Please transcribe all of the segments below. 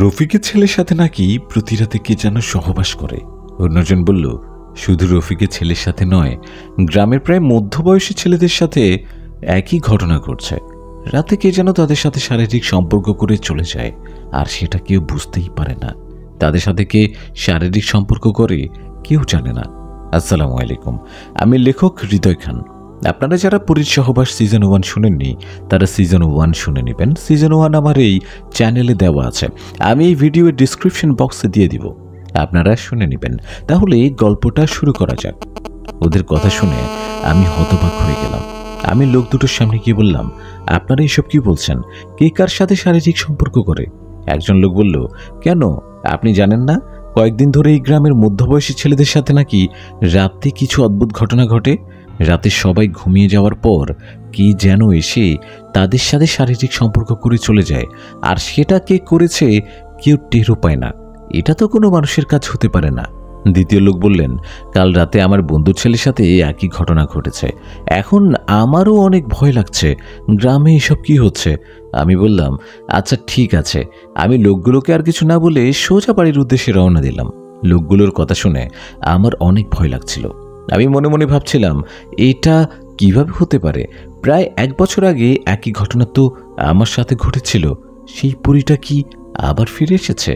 রফিকের ছেলের সাথে নাকি প্রতি রাতে কে যেন সহবাস করে। অন্যজন বলল শুধু রফিকের ছেলের সাথে নয়, গ্রামের প্রায় মধ্যবয়সী ছেলেদের সাথে একই ঘটনা ঘটছে। রাতে কে যেন তাদের সাথে শারীরিক সম্পর্ক করে চলে যায়, আর সেটা কেউ বুঝতেই পারে না। তাদের সাথে কে শারীরিক সম্পর্ক করে কেউ জানে না। আসসালামু আলাইকুম, আমি লেখক হৃদয় খান। আপনারা যারা পরীর সহবাস সিজন 1 শুনেননি তারা সিজন 1 শুনে নেবেন। সিজন 1 আমার এই চ্যানেলে দেওয়া আছে, আমি এই ভিডিওর ডিসক্রিপশন বক্সে দিয়ে দিব, আপনারা শুনে নেবেন। তাহলে গল্পটা শুরু করা যাক। ওদের কথা শুনে আমি হতবাক হয়ে গেলাম। আমি লোক দুটোর সামনে গিয়ে বললাম, আপনারা এসব কি বলছেন? কে কার সাথে শারীরিক সম্পর্ক করে? একজন লোক বলল, কেন আপনি জানেন না? কয়েকদিন ধরে এই গ্রামের মধ্যবয়সী ছেলেদের সাথে নাকি রাতে কিছু অদ্ভুত ঘটনা ঘটে। রাতে সবাই ঘুমিয়ে যাওয়ার পর কি যেন এসে তাদের সাথে শারীরিক সম্পর্ক করে চলে যায়, আর সেটা কে করেছে কেউ টেরও পায় না। এটা তো কোনো মানুষের কাজ হতে পারে না। দ্বিতীয় লোক বললেন, কাল রাতে আমার বন্ধুর ছেলের সাথে একই ঘটনা ঘটেছে। এখন আমারও অনেক ভয় লাগছে, গ্রামে এসব কি হচ্ছে? আমি বললাম, আচ্ছা ঠিক আছে। আমি লোকগুলোকে আর কিছু না বলে সোজা বাড়ির উদ্দেশ্যে রওনা দিলাম। লোকগুলোর কথা শুনে আমার অনেক ভয় লাগছিল। আমি মনে মনে ভাবছিলাম, এটা কিভাবে হতে পারে? প্রায় 1 বছর আগে একই ঘটনা তো আমার সাথে ঘটেছিল। সেই পরীটা কি আবার ফিরে এসেছে?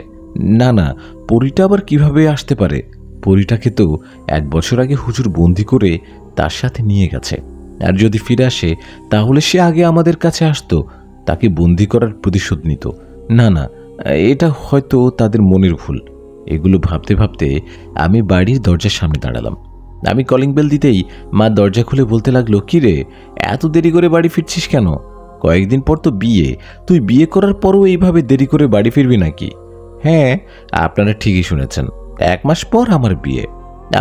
না না, পরীটা আবার কিভাবে আসতে পারে? পরীটাকে তো 1 বছর আগে হুজুর বন্দি করে তার সাথে নিয়ে গেছে। আর যদি ফিরে আসে তাহলে সে আগে আমাদের কাছে আসতো, তাকে বন্দি করার প্রতিশোধ নিত। না না, এটা হয়তো তাদের মনের ভুল। এগুলো ভাবতে ভাবতে আমি বাড়ির দরজার সামনে দাঁড়ালাম। আমি কলিং বেল দিতেই মা দরজা খুলে বলতে লাগলো, কি রে, এত দেরি করে বাড়ি ফিরছিস কেন? কয়েকদিন পর তো বিয়ে, তুই বিয়ে করার পরও এইভাবে দেরি করে বাড়ি ফিরবি নাকি? হ্যাঁ, আপনারা ঠিকই শুনেছেন, 1 মাস পর আমার বিয়ে।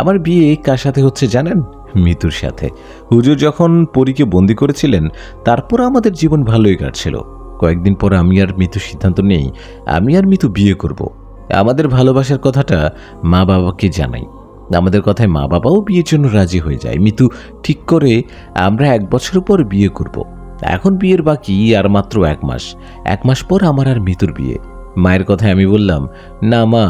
আমার বিয়ে কার সাথে হচ্ছে জানেন? মিতুর সাথে। হুজুর যখন পরীকে বন্দি করেছিলেন তারপর আমাদের জীবন ভালোই কাটছিল। কয়েকদিন পর আমি আর মিতু সিদ্ধান্ত নেই আমি আর মিতু বিয়ে করব। আমাদের ভালোবাসার কথাটা মা বাবাকে জানাই। আমাদের কথায় মা বাবাও বিয়ের জন্য রাজি হয়ে যায়। মিতু ঠিক করে আমরা 1 বছর পর বিয়ে করব। এখন বিয়ের বাকি আর মাত্র 1 মাস। 1 মাস পর আমার আর মিতুর বিয়ে। মায়ের কথায় আমি বললাম, না মা,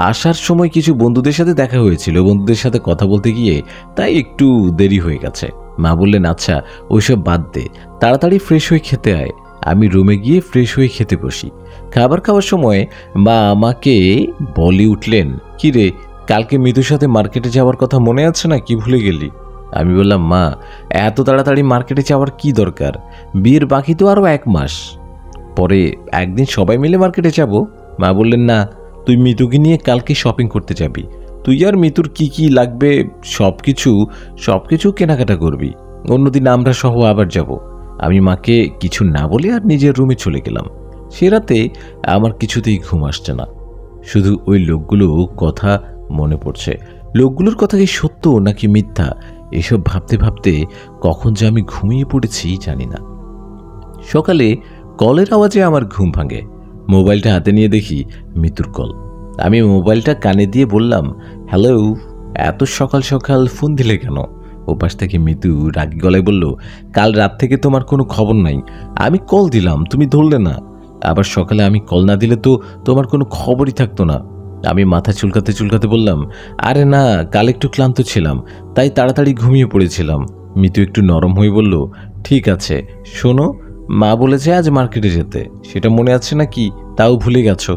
আসার সময় কিছু বন্ধুদের সাথে দেখা হয়েছিল, বন্ধুদের সাথে কথা বলতে গিয়ে তাই একটু দেরি হয়ে গেছে। মা বললেন, আচ্ছা ওইসব বাদ দে, তাড়াতাড়ি ফ্রেশ হয়ে খেতে আয়। আমি রুমে গিয়ে ফ্রেশ হয়ে খেতে বসি। খাবার খাওয়ার সময় মা আমাকে বলে উঠলেন, কি রে, কালকে মিতুর সাথে মার্কেটে যাওয়ার কথা মনে আছে না, কি ভুলে গেলি? আমি বললাম, মা, এত তাড়াতাড়ি মার্কেটে যাওয়ার কি দরকার? বিয়ের বাকি তো আরও 1 মাস। পরে একদিন সবাই মিলে মার্কেটে যাব। মা বললেন, না, তুই মিতুকে নিয়ে কালকে শপিং করতে যাবি। তুই আর মিতুর কি কি লাগবে সব কিছু কেনাকাটা করবি। অন্যদিন আমরা সহ আবার যাব। আমি মাকে কিছু না বলে আর নিজের রুমে চলে গেলাম। সে রাতে আমার কিছুতেই ঘুম আসছে না, শুধু ওই লোকগুলো কথা মনে পড়ছে। লোকগুলোর কথা কি সত্য নাকি মিথ্যা, এসব ভাবতে ভাবতে কখন যে আমি ঘুমিয়ে পড়েছি জানি না। সকালে কলের আওয়াজে আমার ঘুম ভাঙে। মোবাইলটা হাতে নিয়ে দেখি মিতুর কল। আমি মোবাইলটা কানে দিয়ে বললাম, হ্যালো, এত সকাল সকাল ফোন দিলে কেন? ওপাশ থেকে মিতু রাগী গলায় বলল, কাল রাত থেকে তোমার কোনো খবর নাই। আমি কল দিলাম, তুমি ধরলে না। আবার সকালে আমি কল না দিলে তো তোমার কোনো খবরই থাকতো না। আমি মাথা চুলকাতে চুলকাতে বললাম, আরে না, কাল একটু ক্লান্ত ছিলাম, তাই তাড়াতাড়ি ঘুমিয়ে পড়েছিলাম। মিতু একটু নরম হয়ে বলল, ঠিক আছে, শোনো, মা বলেছে আজ মার্কেটে যেতে, সেটা মনে আছে নাকি? তাও ভুলে গেছো?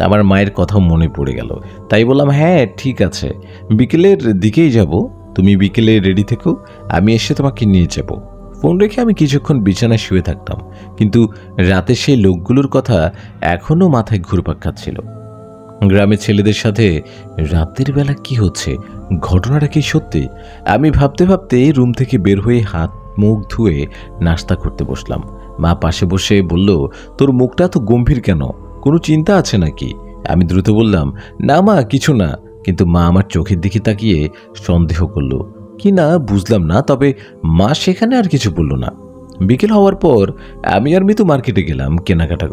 আমার মায়ের কথাও মনে পড়ে গেল, তাই বললাম, হ্যাঁ ঠিক আছে, বিকেলের দিকেই যাব। তুমি বিকেলে রেডি থেকো, আমি এসে তোমাকে নিয়ে যাব। ফোন রেখে আমি কিছুক্ষণ বিছানায় শুয়ে থাকতাম, কিন্তু রাতে সেই লোকগুলোর কথা এখনও মাথায় ঘুরপাক খাচ্ছিল। গ্রামের ছেলেদের সাথে রাতের বেলা কি হচ্ছে, ঘটনাটা কি সত্যি? আমি ভাবতে ভাবতে রুম থেকে বের হয়ে হাত মুখ ধুয়ে নাস্তা করতে বসলাম। মা পাশে বসে বলল, তোর মুখটা তো গম্ভীর কেন, কোনো চিন্তা আছে নাকি? আমি দ্রুত বললাম, না মা, কিছু না। কিন্তু মা আমার চোখের দিকে তাকিয়ে সন্দেহ করলো কি না বুঝলাম না, তবে মা সেখানে আর কিছু বলল না। বিকেল হওয়ার পর আমি আর মিতু মার্কেটে গেলাম কেনাকাটা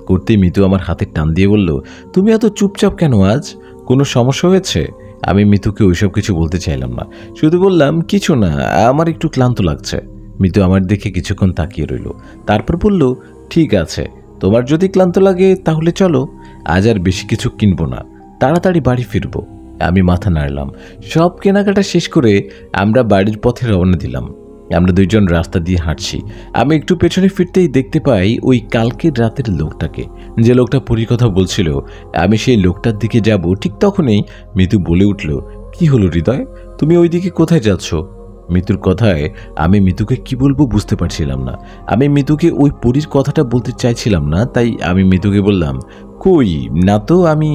করতেই মিতু আমার হাতে টান দিয়ে বলল, তুমি এত চুপচাপ কেন আজ, কোনো সমস্যা হয়েছে? আমি মিতুকে ওইসব কিছু বলতে চাইলাম না, শুধু বললাম, কিছু না, আমার একটু ক্লান্ত লাগছে। মিতু আমার দেখে কিছুক্ষণ তাকিয়ে রইল, তারপর বলল, ঠিক আছে, তোমার যদি ক্লান্ত লাগে তাহলে চলো, আজ আর বেশি কিছু কিনবো না, তাড়াতাড়ি বাড়ি ফিরবো। আমি মাথা নাড়লাম। সব কেনাকাটা শেষ করে আমরা বাড়ির পথে রওনা দিলাম। আমরা দুইজন রাস্তা দিয়ে হাঁটছি। আমি একটু পেছনে ফিরতেই দেখতে পাই ওই কালকের রাতের লোকটাকে, যে লোকটা পরীর কথা বলছিল। আমি সেই লোকটার দিকে যাব, ঠিক তখনই মিতু বলে উঠল, কি হলো হৃদয়, তুমি ওই দিকে কোথায় যাচ্ছ? মিতুর কথায় আমি মিতুকে কি বলবো বুঝতে পারছিলাম না। আমি মিতুকে ওই পরীর কথাটা বলতে চাইছিলাম না, তাই আমি মিতুকে বললাম, কই না তো, আমি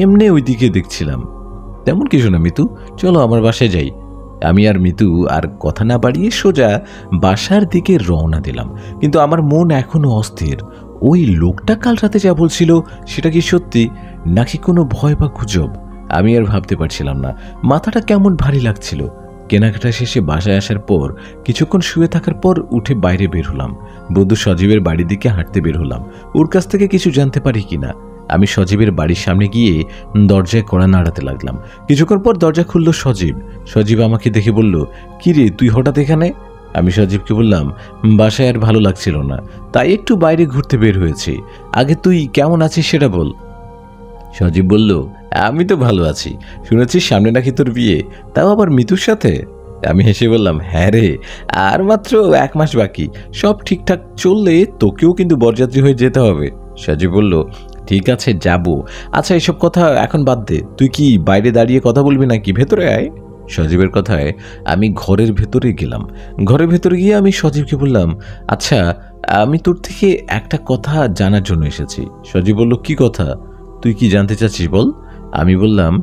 এমনি ওই দিকে দেখছিলাম। তেমন কিছু না মিতু, চলো আমার বাসায় যাই। আমি আর মিতু আর কথা না বাড়িয়ে সোজা বাসার দিকে রওনা দিলাম। কিন্তু আমার মন এখনো অস্থির। ওই লোকটা কাল রাতে যা বলছিল সেটা কি সত্যি, নাকি কোনো ভয় বা গুজব? আমি আর ভাবতে পারছিলাম না। মাথাটা কেমন ভারী লাগছিল। কেনাকাটা শেষে বাসায় আসার পর কিছুক্ষণ শুয়ে থাকার পর উঠে বাইরে বের হলাম। বন্ধু সজীবের বাড়ির দিকে হাঁটতে বের হলাম, ওর কাছ থেকে কিছু জানতে পারি কিনা। আমি সজীবের বাড়ির সামনে গিয়ে দরজায় কড়া নাড়াতে লাগলাম। কিছুক্ষণ পর দরজা খুলল সজীব। সজীব আমাকে দেখে বলল, কি রে তুই হঠাৎ এখানে? আমি সজীবকে বললাম, বাসায় আর ভালো লাগছিল না, তাই একটু বাইরে ঘুরতে বের হয়েছি। আগে তুই কেমন আছিস সেটা বল। সজীব বলল, আমি তো ভালো আছি, শুনেছি সামনে নাকি তোর বিয়ে, তাও আবার মিতুর সাথে। আমি হেসে বললাম, হ্যাঁ রে, আর মাত্র 1 মাস বাকি, সব ঠিকঠাক চললে তোকেও কিন্তু বরযাত্রী হয়ে যেতে হবে। সজীব বলল, ঠিক আছে যাব। আচ্ছা এসব কথা এখন বাদ দে, তুই কি বাইরে দাঁড়িয়ে কথা বলবি নাকি ভেতরে আয়? সজীবের কথায় আমি ঘরের ভেতরে গেলাম। ঘরের ভেতরে গিয়ে আমি সজীবকে বললাম, আচ্ছা আমি তোর থেকে একটা কথা জানার জন্য এসেছি। সজীব বলল, কি কথা? তুই কি জানতে চাচ্ছিস বল। আমি বললাম,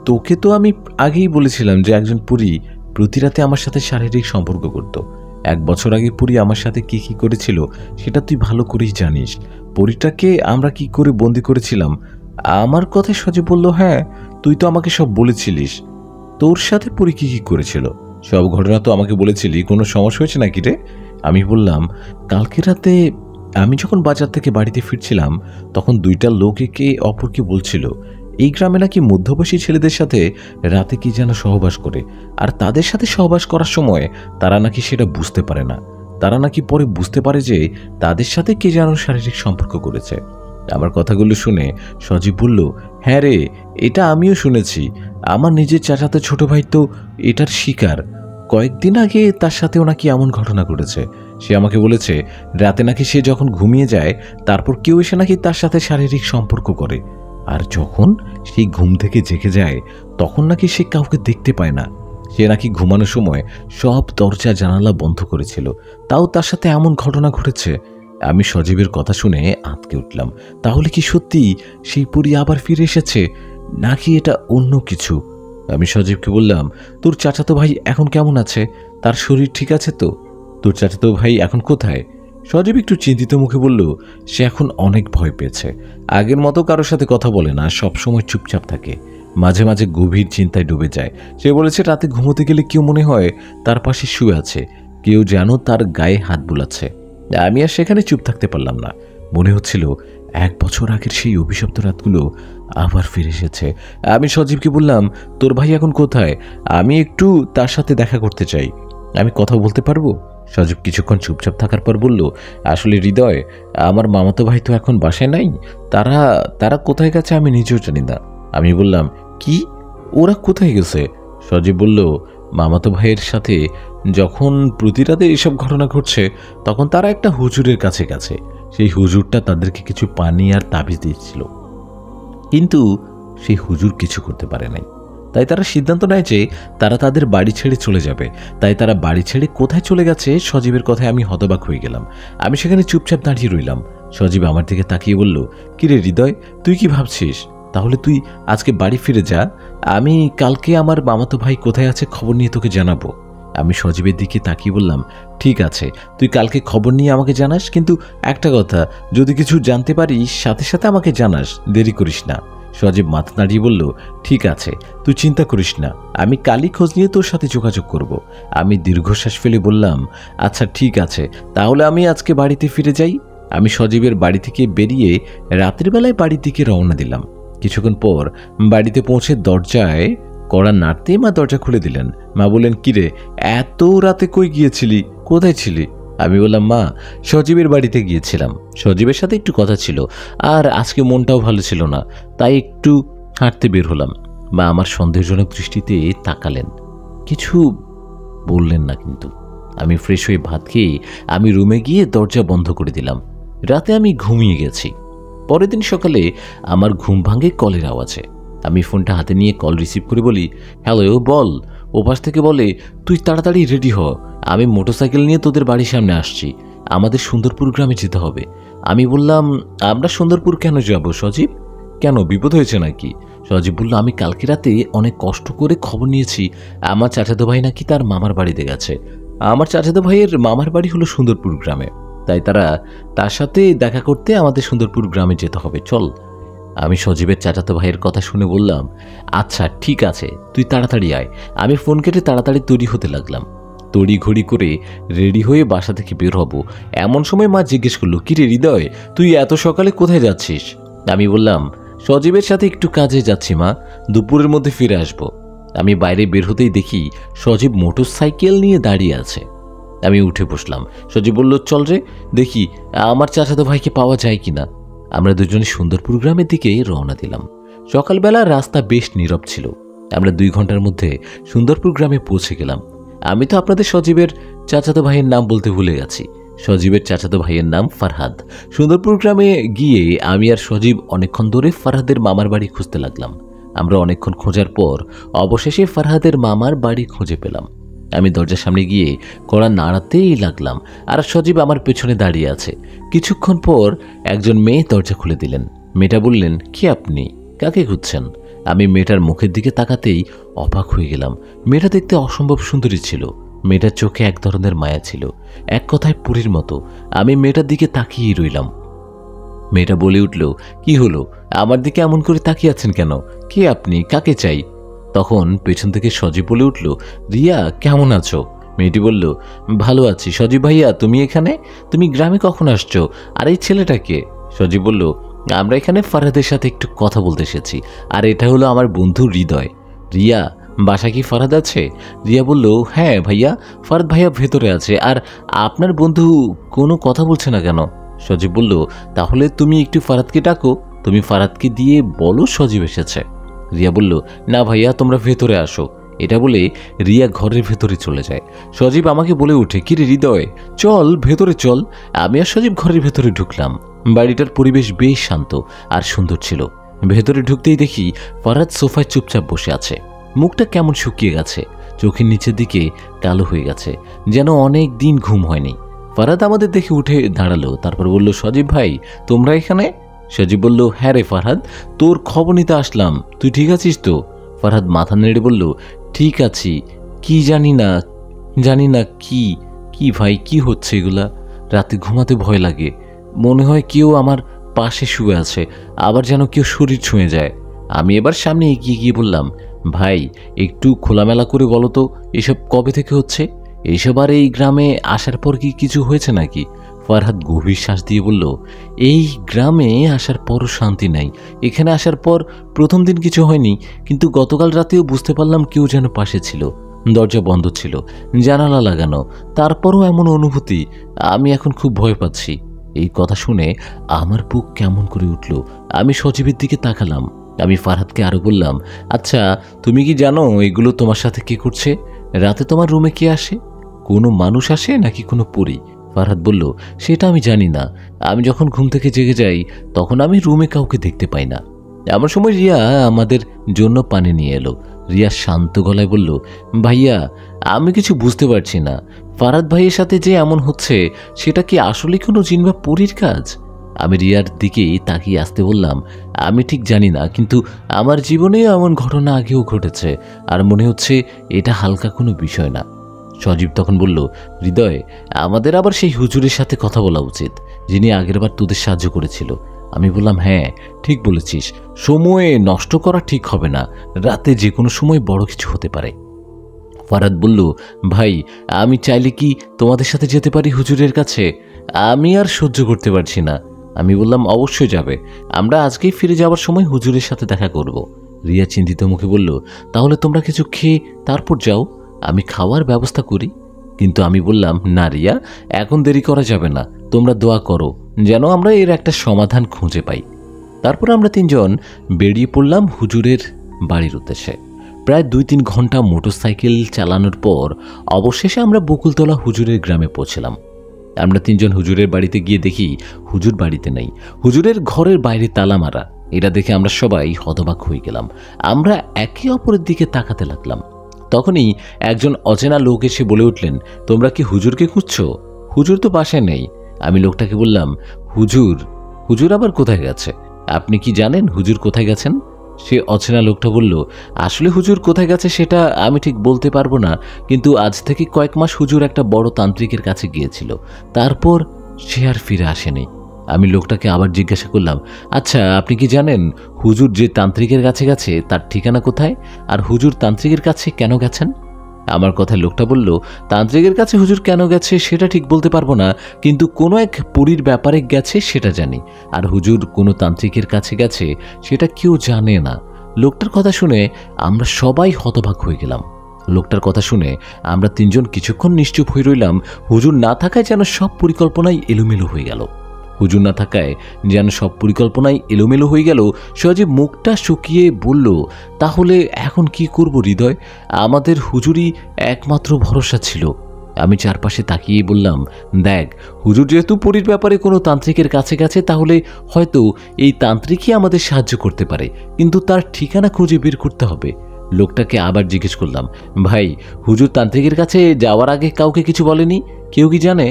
তোকে তো আমি আগেই বলেছিলাম যে একজন পরী প্রতি রাতে আমার সাথে শারীরিক সম্পর্ক করত। 1 বছর আগে পরী আমার সাথে কি কি করেছিল সেটা তুই ভালো করেই জানিস। পরীটাকে আমরা কি করে বন্দি করেছিলাম। আমার কথায় সজীব বলল, হ্যাঁ তুই তো আমাকে সব বলেছিলিস। তোর সাথে পরী কি কি করেছিল সব ঘটনা তো আমাকে বলেছিলি, কোনো সমস্যা হয়েছে নাকি রে? আমি বললাম, কালকে রাতে আমি যখন বাজার থেকে বাড়িতে ফিরছিলাম তখন 2টা লোক একে অপরকে বলছিল এই গ্রামে নাকি মধ্যবয়সী ছেলেদের সাথে রাতে কি যেন সহবাস করে, আর তাদের সাথে সহবাস করার সময় তারা নাকি সেটা বুঝতে পারে না। তারা নাকি পরে বুঝতে পারে যে তাদের সাথে কে যেন শারীরিক সম্পর্ক করেছে। আমার কথাগুলো শুনে সজীব বলল, হ্যাঁ রে, এটা আমিও শুনেছি। আমার নিজের চাচাতো ছোট ভাই তো এটার শিকার। কয়েকদিন আগে তার সাথেও নাকি এমন ঘটনা ঘটেছে। সে আমাকে বলেছে রাতে নাকি সে যখন ঘুমিয়ে যায় তারপর কেউ এসে নাকি তার সাথে শারীরিক সম্পর্ক করে, আর যখন সেই ঘুম থেকে জেগে যায় তখন নাকি সে কাউকে দেখতে পায় না। সে নাকি ঘুমানোর সময় সব দরজা জানালা বন্ধ করেছিল, তাও তার সাথে এমন ঘটনা ঘটেছে। আমি সজীবের কথা শুনে আঁতকে উঠলাম। তাহলে কি সত্যি সেই পরী আবার ফিরে এসেছে, নাকি এটা অন্য কিছু? আমি সজীবকে বললাম, তোর চাচাতো ভাই এখন কেমন আছে? তার শরীর ঠিক আছে তো? তোর চাচাতো ভাই এখন কোথায়? সজীব একটু চিন্তিত মুখে বলল, সে এখন অনেক ভয় পেয়েছে। আগের মতো কারোর সাথে কথা বলে না, সবসময় চুপচাপ থাকে, মাঝে মাঝে গভীর চিন্তায় ডুবে যায়। সে বলেছে রাতে ঘুমোতে গেলে কেউ মনে হয় তার পাশে শুয়ে আছে, কেউ যেন তার গায়ে হাত বুলাচ্ছে। আমি আর সেখানে চুপ থাকতে পারলাম না। মনে হচ্ছিল 1 বছর আগের সেই অভিশপ্ত রাতগুলো আবার ফিরে এসেছে। আমি সজীবকে বললাম, তোর ভাই এখন কোথায়? আমি একটু তার সাথে দেখা করতে চাই, আমি কথা বলতে পারবো? সজীব কিছুক্ষণ চুপচাপ থাকার পর বলল, আসলে হৃদয়, আমার মামাতো ভাই তো এখন বাসায় নাই, তারা তারা কোথায় গেছে আমি নিজেও জানি না। আমি বললাম, কি, ওরা কোথায় গেছে? সজীব বলল, মামাতো ভাইয়ের সাথে যখন প্রতি রাতে এসব ঘটনা ঘটছে তখন তারা একটা হুজুরের কাছে গেছে। সেই হুজুরটা তাদেরকে কিছু পানি আর তাবিজ দিয়েছিল, কিন্তু সেই হুজুর কিছু করতে পারে নাই। তাই তারা সিদ্ধান্ত নেয় যে তারা তাদের বাড়ি ছেড়ে চলে যাবে। তাই তারা বাড়ি ছেড়ে কোথায় চলে গেছে সজীবের কথায় আমি হতবাক হয়ে গেলাম। আমি সেখানে চুপচাপ দাঁড়িয়ে রইলাম। সজীব আমার দিকে তাকিয়ে বলল, কিরে হৃদয়, তুই কি ভাবছিস? তাহলে তুই আজকে বাড়ি ফিরে যা, আমি কালকে আমার মামাতো ভাই কোথায় আছে খবর নিয়ে তোকে জানাবো। আমি সজীবের দিকে তাকিয়ে বললাম, ঠিক আছে, তুই কালকে খবর নিয়ে আমাকে জানাস, কিন্তু একটা কথা, যদি কিছু জানতে পারিস সাথে সাথে আমাকে জানাস, দেরি করিস না। সজীব মাথা নাড়িয়ে বলল, ঠিক আছে, তুই চিন্তা করিস না, আমি কালই খোঁজ নিয়ে তোর সাথে যোগাযোগ করব। আমি দীর্ঘশ্বাস ফেলে বললাম, আচ্ছা ঠিক আছে, তাহলে আমি আজকে বাড়িতে ফিরে যাই। আমি সজীবের বাড়ি থেকে বেরিয়ে রাতের বেলায় বাড়ির দিকে রওনা দিলাম। কিছুক্ষণ পর বাড়িতে পৌঁছে দরজায় কড়া নাড়তে মা দরজা খুলে দিলেন। মা বললেন, কিরে, এত রাতে কই গিয়েছিলি, কোথায় ছিলি? আমি বললাম, মা, সজীবের বাড়িতে গিয়েছিলাম, সজীবের সাথে একটু কথা ছিল, আর আজকে মনটাও ভালো ছিল না, তাই একটু হাঁটতে বের হলাম। মা আমার সন্দেহজনক দৃষ্টিতে তাকালেন, কিছু বললেন না। কিন্তু আমি ফ্রেশ হয়ে ভাত খেয়ে আমি রুমে গিয়ে দরজা বন্ধ করে দিলাম। রাতে আমি ঘুমিয়ে গেছি। পরের দিন সকালে আমার ঘুম ভাঙে কলের আওয়াজে। আমি ফোনটা হাতে নিয়ে কল রিসিভ করে বলি, হ্যালো, বল। ওপাশ থেকে বলে, তুই তাড়াতাড়ি রেডি হ, আমি মোটরসাইকেল নিয়ে তোদের বাড়ির সামনে আসছি, আমাদের সুন্দরপুর গ্রামে যেতে হবে। আমি বললাম, আমরা সুন্দরপুর কেন যাব সজীব? কেন, বিপদ হয়েছে নাকি? সজীব বলল, আমি কালকে রাতে অনেক কষ্ট করে খবর নিয়েছি, আমার চাচাতো ভাই নাকি তার মামার বাড়িতে গেছে। আমার চাচাতো ভাইয়ের মামার বাড়ি হলো সুন্দরপুর গ্রামে, তাই তার সাথে দেখা করতে আমাদের সুন্দরপুর গ্রামে যেতে হবে, চল। আমি সজীবের চাচাতো ভাইয়ের কথা শুনে বললাম, আচ্ছা ঠিক আছে, তুই তাড়াতাড়ি আয়। আমি ফোন কেটে তাড়াতাড়ি তৈরি হতে লাগলাম। তড়ি ঘড়ি করে রেডি হয়ে বাসা থেকে বের হব, এমন সময় মা জিজ্ঞেস করলো, কি রে হৃদয়, তুই এত সকালে কোথায় যাচ্ছিস? আমি বললাম, সজীবের সাথে একটু কাজে যাচ্ছি মা, দুপুরের মধ্যে ফিরে আসব। আমি বাইরে বের হতেই দেখি সজীব মোটরসাইকেল নিয়ে দাঁড়িয়ে আছে। আমি উঠে বসলাম। সজীব বলল, চল রে, দেখি আমার চাচাতো ভাইকে পাওয়া যায় কিনা। আমরা দুজনে সুন্দরপুর গ্রামের দিকে রওনা দিলাম। সকালবেলা রাস্তা বেশ নীরব ছিল। আমরা 2 ঘন্টার মধ্যে সুন্দরপুর গ্রামে পৌঁছে গেলাম। আমি তো আপনাদের সজীবের চাচাতো ভাইয়ের নাম বলতে ভুলে গেছি। সজীবের চাচাতো ভাইয়ের নাম ফারহাদ। সুন্দরপুর গ্রামে গিয়ে আমি আর সজীব অনেকক্ষণ ধরে ফারহাদের মামার বাড়ি খুঁজতে লাগলাম। আমরা অনেকক্ষণ খোঁজার পর অবশেষে ফারহাদের মামার বাড়ি খুঁজে পেলাম। আমি দরজার সামনে গিয়ে কড়া নাড়াতেই লাগলাম, আর সজীব আমার পেছনে দাঁড়িয়ে আছে। কিছুক্ষণ পর একজন মেয়ে দরজা খুলে দিলেন। মেয়েটা বললেন, কি আপনি, কাকে খুঁজছেন? আমি মেয়েটার মুখের দিকে তাকাতেই অবাক হয়ে গেলাম। মেয়েটা দেখতে অসম্ভব সুন্দরী ছিল। মেয়েটার চোখে এক ধরনের মায়া ছিল, এক কথায় পরীর মতো। আমি মেয়েটার দিকে তাকিয়েই রইলাম। মেয়েটা বলে উঠল, কি হলো, আমার দিকে এমন করে তাকিয়ে আছেন কেন? কে আপনি, কাকে চাই? তখন পেছন থেকে সজীব বলে উঠল, রিয়া, কেমন আছো? মেয়েটি বলল, ভালো আছি। সজীব ভাইয়া, তুমি এখানে? তুমি গ্রামে কখন আসছো? আর এই ছেলেটাকে? সজীব বলল, আমরা এখানে ফারহাদের সাথে একটু কথা বলতে এসেছি, আর এটা হলো আমার বন্ধু হৃদয়। রিয়া, বাসা কি ফারহাদ আছে? রিয়া বলল, হ্যাঁ ভাইয়া, ফারহাদ ভাইয়া ভেতরে আছে। আর আপনার বন্ধু কোনো কথা বলছে না কেন? সজীব বলল, তাহলে তুমি একটু ফারহাদকে ডাকো, তুমি ফারহাদকে দিয়ে বলো সজীব এসেছে। রিয়া বলল, না ভাইয়া, তোমরা ভেতরে আসো। এটা বলে রিয়া ঘরের ভেতরে চলে যায়। সজীব আমাকে বলে ওঠে, কিরে হৃদয়, চল ভেতরে চল। আমি আর সজীব ঘরের ভেতরে ঢুকলাম। বাড়িটার পরিবেশ বেশ শান্ত আর সুন্দর ছিল। ভেতরে ঢুকতেই দেখি ফারহাদ সোফায় চুপচাপ বসে আছে। মুখটা কেমন শুকিয়ে গেছে, চোখের নিচের দিকে কালো হয়ে গেছে, যেন অনেক দিন ঘুম হয়নি। ফারহাদ আমাদের দেখে উঠে দাঁড়ালো, তারপর বলল, সজীব ভাই, তোমরা এখানে? সজীব বলল, হ্যাঁ রে ফারহাদ, তোর খবর নিতে আসলাম, তুই ঠিক আছিস তো? ফারহাদ মাথা নেড়ে বলল, ঠিক আছি। কি জানি না কি কি ভাই, কি হচ্ছে এগুলা? রাতে ঘুমাতে ভয় লাগে, মনে হয় কেউ আমার পাশে শুয়ে আছে, আবার যেন কেউ শরীর ছুঁয়ে যায়। আমি এবার সামনে এগিয়ে গিয়ে বললাম, ভাই, একটু খোলামেলা করে বলো তো, এসব কবে থেকে হচ্ছে? এইসব আর এই গ্রামে আসার পর কি কিছু হয়েছে নাকি? ফারহাদ গভীর শ্বাস দিয়ে বলল, এই গ্রামে আসার পরও শান্তি নাই। এখানে আসার পর প্রথম দিন কিছু হয়নি, কিন্তু গতকাল রাতেও বুঝতে পারলাম কেউ যেন পাশে ছিল। দরজা বন্ধ ছিল, জানালা লাগানো, তারপরও এমন অনুভূতি। আমি এখন খুব ভয় পাচ্ছি। এই কথা শুনে আমার বুক কেমন করে উঠল। আমি সজীবের দিকে তাকালাম। আমি ফারহাদকে আরো বললাম, আচ্ছা তুমি কি জানো এগুলো তোমার সাথে কে করছে? রাতে তোমার রুমে কে আসে? কোনো মানুষ আসে নাকি কোনো পরী? ফারহাদ বলল, সেটা আমি জানি না। আমি যখন ঘুম থেকে জেগে যাই তখন আমি রুমে কাউকে দেখতে পাই না। এমন সময় রিয়া আমাদের জন্য পানি নিয়ে এলো। রিয়া শান্ত গলায় বলল, ভাইয়া, আমি কিছু বুঝতে পারছি না। ফারহাদ ভাইয়ের সাথে যে এমন হচ্ছে, সেটা কি আসলে কোনো জিন বা পরীর কাজ? আমি রিয়ার দিকে তাকিয়ে আসতে বললাম, আমি ঠিক জানি না, কিন্তু আমার জীবনেও এমন ঘটনা আগেও ঘটেছে, আর মনে হচ্ছে এটা হালকা কোনো বিষয় না। সজীব তখন বলল, হৃদয়, আমাদের আবার সেই হুজুরের সাথে কথা বলা উচিত, যিনি আগেরবার তোদের সাহায্য করেছিল। আমি বললাম, হ্যাঁ ঠিক বলেছিস, সময়ে নষ্ট করা ঠিক হবে না, রাতে যে কোনো সময় বড় কিছু হতে পারে। ফারহাদ বলল, ভাই, আমি চাইলে কি তোমাদের সাথে যেতে পারি হুজুরের কাছে? আমি আর সহ্য করতে পারছি না। আমি বললাম, অবশ্যই যাবে, আমরা আজকেই ফিরে যাওয়ার সময় হুজুরের সাথে দেখা করব। রিয়া চিন্তিত মুখে বলল, তাহলে তোমরা কিছু খেয়ে তারপর যাও, আমি খাওয়ার ব্যবস্থা করি। কিন্তু আমি বললাম, না রিয়া, এখন দেরি করা যাবে না, তোমরা দোয়া করো যেন আমরা এর একটা সমাধান খুঁজে পাই। তারপর আমরা তিনজন বেরিয়ে পড়লাম হুজুরের বাড়ির উদ্দেশ্যে। প্রায় 2-3 ঘন্টা মোটরসাইকেল চালানোর পর অবশেষে আমরা বকুলতলা হুজুরের গ্রামে পৌঁছলাম। আমরা তিনজন হুজুরের বাড়িতে গিয়ে দেখি হুজুর বাড়িতে নেই, হুজুরের ঘরের বাইরে তালা মারা। এটা দেখে আমরা সবাই হতবাক হয়ে গেলাম। আমরা একে অপরের দিকে তাকাতে লাগলাম। তখনই একজন অচেনা লোক এসে বলে উঠলেন, তোমরা কি হুজুরকে খুঁজছো? হুজুর তো বাসায় নেই। আমি লোকটাকে বললাম, হুজুর হুজুর আবার কোথায় গেছে? আপনি কি জানেন হুজুর কোথায় গেছেন? সে অচেনা লোকটা বলল, আসলে হুজুর কোথায় গেছে সেটা আমি ঠিক বলতে পারবো না, কিন্তু আজ থেকে কয়েক মাস হুজুর একটা বড় তান্ত্রিকের কাছে গিয়েছিল, তারপর সে আর ফিরে আসেনি। আমি লোকটাকে আবার জিজ্ঞাসা করলাম, আচ্ছা আপনি কি জানেন হুজুর যে তান্ত্রিকের কাছে গেছে তার ঠিকানা কোথায়, আর হুজুর তান্ত্রিকের কাছে কেন গেছেন? আমার কথায় লোকটা বলল, তান্ত্রিকের কাছে হুজুর কেন গেছে সেটা ঠিক বলতে পারবো না, কিন্তু কোনো এক পরীর ব্যাপারে গেছে সেটা জানি, আর হুজুর কোনো তান্ত্রিকের কাছে গেছে সেটা কেউ জানে না। লোকটার কথা শুনে আমরা সবাই হতবাক হয়ে গেলাম। লোকটার কথা শুনে আমরা তিনজন কিছুক্ষণ নিশ্চুপ হয়ে রইলাম। হুজুর না থাকায় যেন সব পরিকল্পনাই এলোমেলো হয়ে গেল। হুজুর না থাকায় যেন সব পরিকল্পনাই এলোমেলো হয়ে গেল। সজীব মুখটা শুকিয়ে বলল, তাহলে এখন কি করব হৃদয়? আমাদের হুজুরই একমাত্র ভরসা ছিল। আমি চারপাশে তাকিয়ে বললাম, দেখ, হুজুর যেহেতু পরীর ব্যাপারে কোনো তান্ত্রিকের কাছে গেছে, তাহলে হয়তো এই তান্ত্রিকই আমাদের সাহায্য করতে পারে, কিন্তু তার ঠিকানা খুঁজে বের করতে হবে। লোকটাকে আবার জিজ্ঞেস করলাম, ভাই, হুজুর তান্ত্রিকের কাছে যাওয়ার আগে কাউকে কিছু বলেনি? কেউ কি জানে?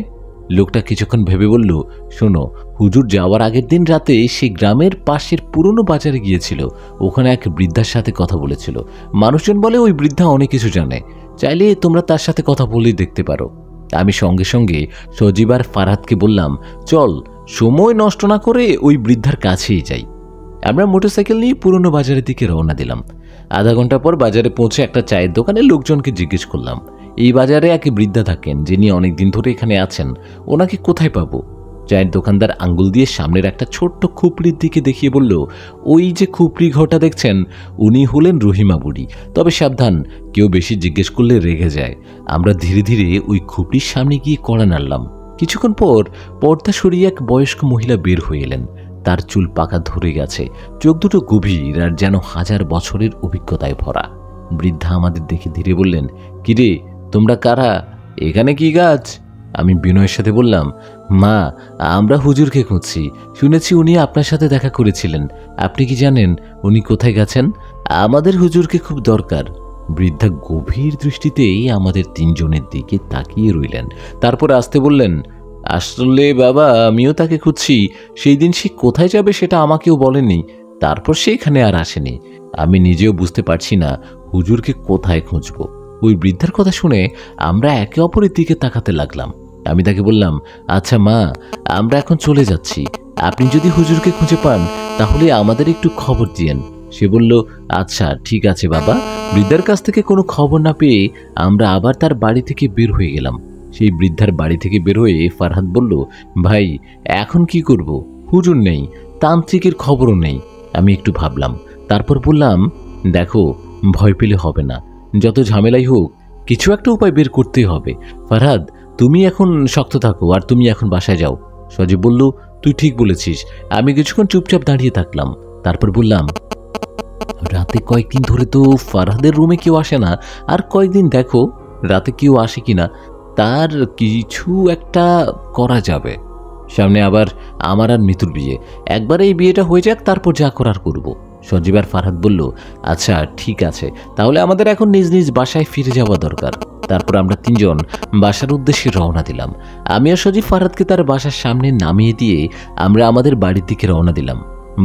লোকটা কিছুক্ষণ ভেবে বলল, শোনো, হুজুর যাওয়ার আগের দিন রাতে সে গ্রামের পাশের পুরনো বাজারে গিয়েছিল। ওখানে এক বৃদ্ধার সাথে কথা বলেছিল। মানুষজন বলে ওই বৃদ্ধা অনেক কিছু জানে, চাইলে তোমরা তার সাথে কথা বলেই দেখতে পারো। আমি সঙ্গে সঙ্গে সজীব আর ফারহাদকে বললাম, চল, সময় নষ্ট না করে ওই বৃদ্ধার কাছেই যাই। আমরা মোটরসাইকেল নিয়ে পুরনো বাজারের দিকে রওনা দিলাম। আধা ঘন্টা পর বাজারে পৌঁছে একটা চায়ের দোকানে লোকজনকে জিজ্ঞেস করলাম, এই বাজারে এক বৃদ্ধা থাকেন যিনি অনেকদিন ধরে এখানে আছেন, ওনাকে কোথায় পাবো? চায়ের দোকানদার আঙ্গুল দিয়ে সামনের একটা ছোট্ট খুপড়ির দিকে দেখিয়ে বলল, ওই যে খুপড়ি ঘরটা দেখছেন, উনি হলেন রহিমা বুড়ি। তবে সাবধান, কেউ বেশি জিজ্ঞেস করলে রেগে যায়। আমরা ধীরে ধীরে ওই খুপড়ির সামনে গিয়ে কড়া নাড়লাম। কিছুক্ষণ পর পর্দা সরিয়ে এক বয়স্ক মহিলা বের হয়ে এলেন। তার চুল পাকা ধরে গেছে, চোখ দুটো গভীর আর যেন 1000 বছরের অভিজ্ঞতায় ভরা। বৃদ্ধা আমাদের দেখে ধীরে বললেন, কিরে, তোমরা কারা? এখানে কি গাছ? আমি বিনয়ের সাথে বললাম, মা, আমরা হুজুরকে খুঁজছি, শুনেছি উনি আপনার সাথে দেখা করেছিলেন। আপনি কি জানেন উনি কোথায় গেছেন? আমাদের হুজুরকে খুব দরকার। বৃদ্ধা গভীর দৃষ্টিতেই আমাদের তিনজনের দিকে তাকিয়ে রইলেন, তারপর আসতে বললেন, আসলে বাবা, আমিও তাকে খুঁজছি। সেই দিন সে কোথায় যাবে সেটা আমাকেও বলেনি, তারপর সে এখানে আর আসেনি। আমি নিজেও বুঝতে পারছি না হুজুরকে কোথায় খুঁজব। ওই বৃদ্ধার কথা শুনে আমরা একে অপরের দিকে তাকাতে লাগলাম। আমি তাকে বললাম, আচ্ছা মা, আমরা এখন চলে যাচ্ছি, আপনি যদি হুজুরকে খুঁজে পান তাহলে আমাদের একটু খবর দিয়েন। সে বলল, আচ্ছা ঠিক আছে বাবা। বৃদ্ধার কাছ থেকে কোনো খবর না পেয়ে আমরা আবার তার বাড়ি থেকে বের হয়ে গেলাম। সেই বৃদ্ধার বাড়ি থেকে বের হয়ে ফারহাদ বলল, ভাই, এখন কি করব? হুজুর নেই, তান্ত্রিকের খবরও নেই। আমি একটু ভাবলাম, তারপর বললাম, দেখো, ভয় পেলে হবে না, যত ঝামেলাই হোক কিছু একটা উপায় বের করতেই হবে। ফারহাদ, তুমি এখন শক্ত থাকো, আর তুমি এখন বাসায় যাও। সজীব বলল, তুই ঠিক বলেছিস। আমি কিছুক্ষণ চুপচাপ দাঁড়িয়ে থাকলাম, তারপর বললাম, রাতে কয়েকদিন ধরে তো ফারহাদের রুমে কেউ আসে না, আর কয়েকদিন দেখো রাতে কেউ আসে কিনা, তার কিছু একটা করা যাবে। সামনে আবার আমার আর মিতুর বিয়ে, একবার এই বিয়েটা হয়ে যাক, তারপর যা করার করব। সজীব আর ফারহাদ বলল, আচ্ছা ঠিক আছে, তাহলে আমাদের এখন নিজ নিজ বাসায় ফিরে যাওয়া দরকার। তারপর আমরা তিনজন বাসার উদ্দেশ্যে রওনা দিলাম। আমি আর সজীব ফারহাদকে তার বাসার সামনে নামিয়ে দিয়ে আমরা আমাদের বাড়ির দিকে রওনা দিলাম।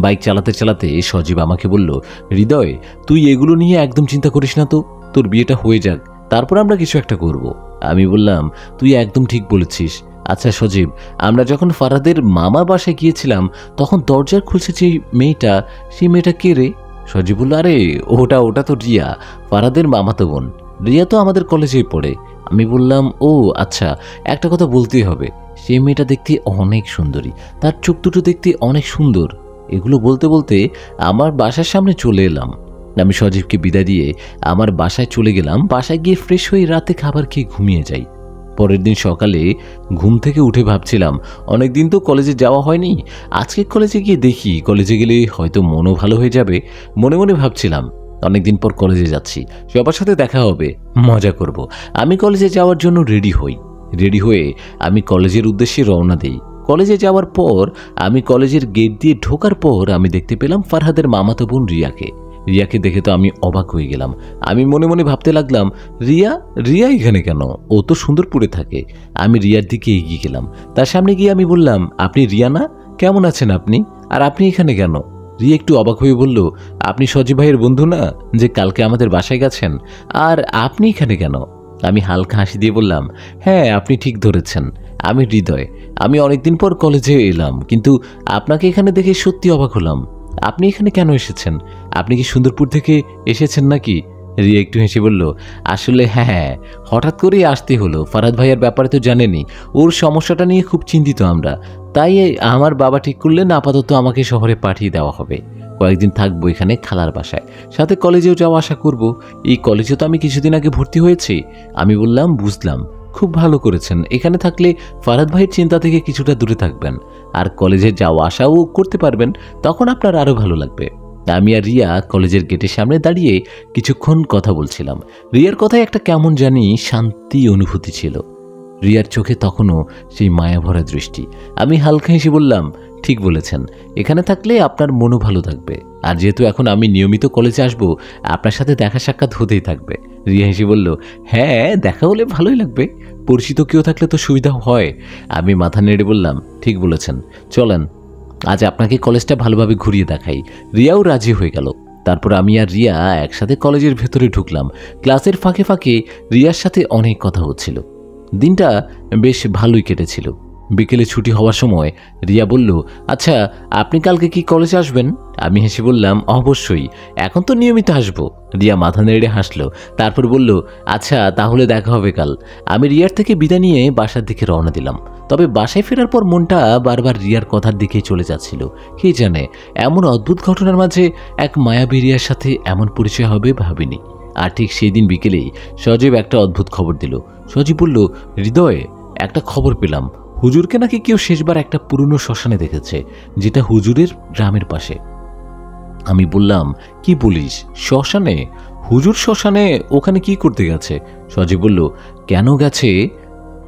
বাইক চালাতে চালাতে সজীব আমাকে বলল, হৃদয়, তুই এগুলো নিয়ে একদম চিন্তা করিস না তো, তোর বিয়েটা হয়ে যাক, তারপর আমরা কিছু একটা করব। আমি বললাম, তুই একদম ঠিক বলেছিস। আচ্ছা সজীব, আমরা যখন ফারহাদের মামা বাসায় গিয়েছিলাম তখন দরজা খুলছে যে মেয়েটা, সেই মেয়েটা কে রে? সজীব বলল, আরে ওটা তো রিয়া, ফারহাদের মামাতো বোন। রিয়া তো আমাদের কলেজেই পড়ে। আমি বললাম, ও আচ্ছা, একটা কথা বলতেই হবে, সেই মেয়েটা দেখতে অনেক সুন্দরী, তার চোখ দুটো দেখতে অনেক সুন্দর। এগুলো বলতে বলতে আমার বাসার সামনে চলে এলাম। আমি সজীবকে বিদায় দিয়ে আমার বাসায় চলে গেলাম। বাসায় গিয়ে ফ্রেশ হয়ে রাতে খাবার খেয়ে ঘুমিয়ে যাই। পরের দিন সকালে ঘুম থেকে উঠে ভাবছিলাম অনেক দিন তো কলেজে যাওয়া হয়নি, আজকে কলেজে গিয়ে দেখি, কলেজে গেলে হয়তো মনও ভালো হয়ে যাবে। মনে মনে ভাবছিলাম অনেকদিন পর কলেজে যাচ্ছি, সবার সাথে দেখা হবে, মজা করব। আমি কলেজে যাওয়ার জন্য রেডি হয়ে আমি কলেজের উদ্দেশ্যে রওনা দিই। কলেজে যাওয়ার পর আমি কলেজের গেট দিয়ে ঢোকার পর আমি দেখতে পেলাম ফারহাদের মামাতো বোন রিয়াকে দেখে তো আমি অবাক হয়ে গেলাম। আমি মনে মনে ভাবতে লাগলাম, রিয়া এখানে কেন? ও তো সুন্দরপুরে থাকে। আমি রিয়ার দিকে এগিয়ে গেলাম, তার সামনে গিয়ে আমি বললাম, আপনি রিয়া না? কেমন আছেন আপনি? আর আপনি এখানে কেন? রিয়া একটু অবাক হয়ে বলল, আপনি সজীব ভাইয়ের বন্ধু না, যে কালকে আমাদের বাসায় গেছেন? আর আপনি এখানে কেন? আমি হালকা হাসি দিয়ে বললাম, হ্যাঁ আপনি ঠিক ধরেছেন, আমি হৃদয়। আমি অনেকদিন পর কলেজে এলাম, কিন্তু আপনাকে এখানে দেখে সত্যি অবাক হলাম। আপনি এখানে কেন এসেছেন? আপনি কি সুন্দরপুর থেকে এসেছেন নাকি? রিয়া একটু হেসে বলল, আসলে হ্যাঁ, হঠাৎ করেই আসতে হলো। ফারহাদ ভাইয়ার ব্যাপারে তো জানেনই, ওর সমস্যাটা নিয়ে খুব চিন্তিত আমরা। তাই আমার বাবা ঠিক করলেন আপাতত আমাকে শহরে পাঠিয়ে দেওয়া হবে। কয়েকদিন থাকবো এখানে খালার বাসায়, সাথে কলেজেও যাওয়া আসা করব। এই কলেজে তো আমি কিছুদিন আগে ভর্তি হয়েছি। আমি বললাম, বুঝলাম, খুব ভালো করেছেন। এখানে থাকলে ফারহাদ ভাইয়ের চিন্তা থেকে কিছুটা দূরে থাকবেন, আর কলেজে যাওয়া আসাও করতে পারবেন, তখন আপনার আরও ভালো লাগবে। আমি আর রিয়া কলেজের গেটের সামনে দাঁড়িয়ে কিছুক্ষণ কথা বলছিলাম। রিয়ার কথায় একটা কেমন জানি শান্তি অনুভূতি ছিল। রিয়ার চোখে তখনও সেই মায়াভরা দৃষ্টি। আমি হালকা হেসে বললাম, ঠিক বলেছেন, এখানে থাকলে আপনার মনও ভালো থাকবে। আর যেহেতু এখন আমি নিয়মিত কলেজে আসবো, আপনার সাথে দেখা সাক্ষাৎ হতেই থাকবে। রিয়া হেসে বলল, হ্যাঁ দেখা হলে ভালোই লাগবে, পরিচিত কেউ থাকলে তো সুবিধা হয়। আমি মাথা নেড়ে বললাম, ঠিক বলেছেন, চলেন আজ আপনাকে কলেজটা ভালোভাবে ঘুরিয়ে দেখাই। রিয়াও রাজি হয়ে গেল। তারপর আমি আর রিয়া একসাথে কলেজের ভেতরে ঢুকলাম। ক্লাসের ফাঁকে ফাঁকে রিয়ার সাথে অনেক কথা হচ্ছিল। দিনটা বেশ ভালোই কেটেছিল। বিকেলে ছুটি হওয়ার সময় রিয়া বলল, আচ্ছা আপনি কালকে কি কলেজে আসবেন? আমি হেসে বললাম, অবশ্যই, এখন তো নিয়মিত আসবো। রিয়া মাথা নেড়ে হাসলো, তারপর বলল, আচ্ছা তাহলে দেখা হবে কাল। আমি রিয়ার থেকে বিদায় নিয়ে বাসার দিকে রওনা দিলাম। তবে বাসায় ফেরার পর মনটা বারবার রিয়ার কথার দিকেই চলে যাচ্ছিল। কে জানে, এমন অদ্ভুত ঘটনার মাঝে এক মায়াবী রিয়ার সাথে এমন পরিচয় হবে ভাবিনি। আর ঠিক সেই দিন বিকেলেই সজীব একটা অদ্ভুত খবর দিল। সজীব বলল, হৃদয়, একটা খবর পেলাম, হুজুরকে নাকি কেউ শেষবার একটা পুরনো শ্মশানে দেখেছে, যেটা হুজুরের গ্রামের পাশে। আমি বললাম, কি বলিস, শ্মশানে? হুজুর শ্মশানে ওখানে কি করতে গেছে? সজীব বলল, কেন গেছে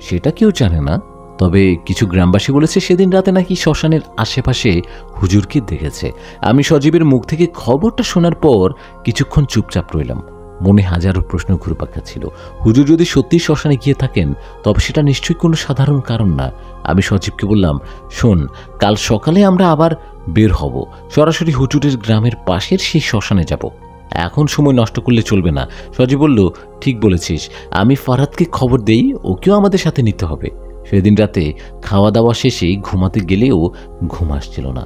সেটা কেউ জানে না, তবে কিছু গ্রামবাসী বলেছে সেদিন রাতে নাকি শ্মশানের আশেপাশে হুজুরকে দেখেছে। আমি সজীবের মুখ থেকে খবরটা শোনার পর কিছুক্ষণ চুপচাপ রইলাম। মনে হাজারো প্রশ্ন ঘুরপাক খাচ্ছিল। হুজুর যদি সত্যি শ্মশানে গিয়ে থাকেন, তবে সেটা নিশ্চয়ই কোনো সাধারণ কারণ না। আমি সজীবকে বললাম, শোন, কাল সকালে আমরা আবার বের হব, সরাসরি হুজুরের গ্রামের পাশের সেই শ্মশানে যাব। এখন সময় নষ্ট করলে চলবে না। সজীব বলল, ঠিক বলেছিস, আমি ফারহাদকে খবর দেই, ওকেও আমাদের সাথে নিতে হবে। সেদিন রাতে খাওয়া দাওয়া শেষে ঘুমাতে গেলেও ঘুম আসছিল না।